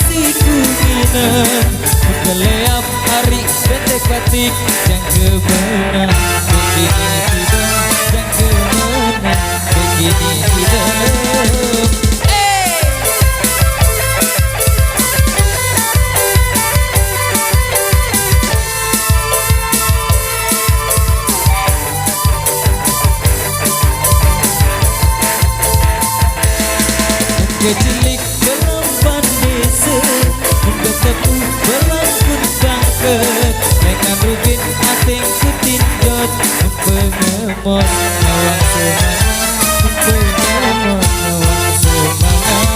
isi kuningan Keleap hari betek batik yang kemenang begini tidak yang kemenang begini tidak. Kecilik kelampan desa Muka tepu belangkun bangket Dengan rugin ating kutinjot Mempengemon nyawang semangat Mempengemon nyawang semangat.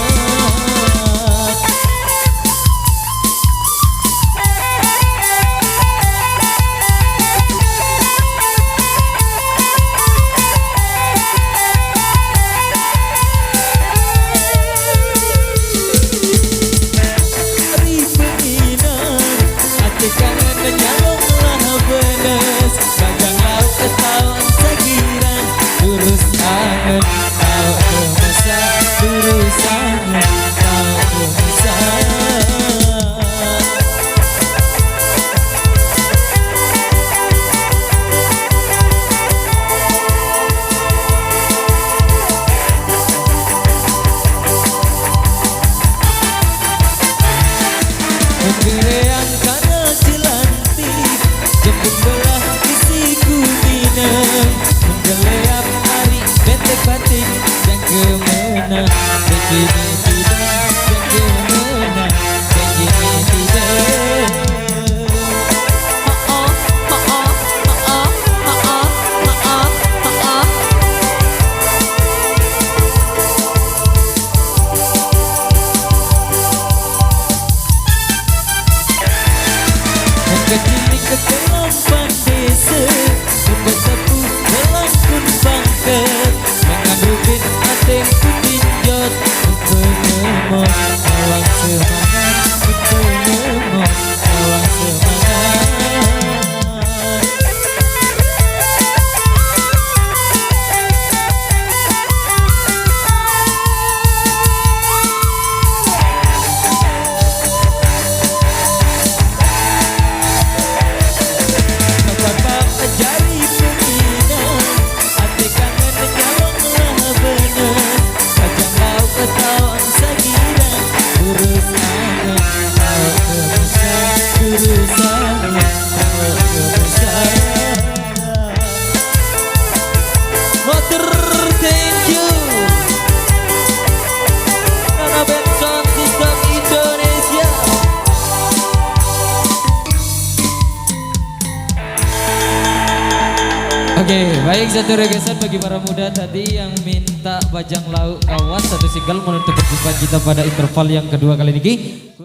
Kangen menyalonglah benes Bagang laut ketahuan segiran Lurus angen Tau kemesak Lurus angen Tau kemesak. Menggereang karena cilantik Jemput belah isi kuningan Menggeleap hari betek batik yang kemenang begini tidak yang kemenang begini tidak. Kecilik ke kelampan desa Muka tepu belangkun bangket Dengan rubin ating kutinjot Mempengemon nyawang semangat Mempengemon nyawang semangat. Jari penginang hati kangen menyalonglah bener Bajang laut ketahuan segiran Lurus angen Tau kemesak Lurus angen Tau kemesak. Motor thank you Nana Benson System Indonesia. Oke, baik satu regesan bagi para muda tadi yang minta Bajang Laut Awas satu single menutup perjumpaan kita pada interval yang kedua kali ini.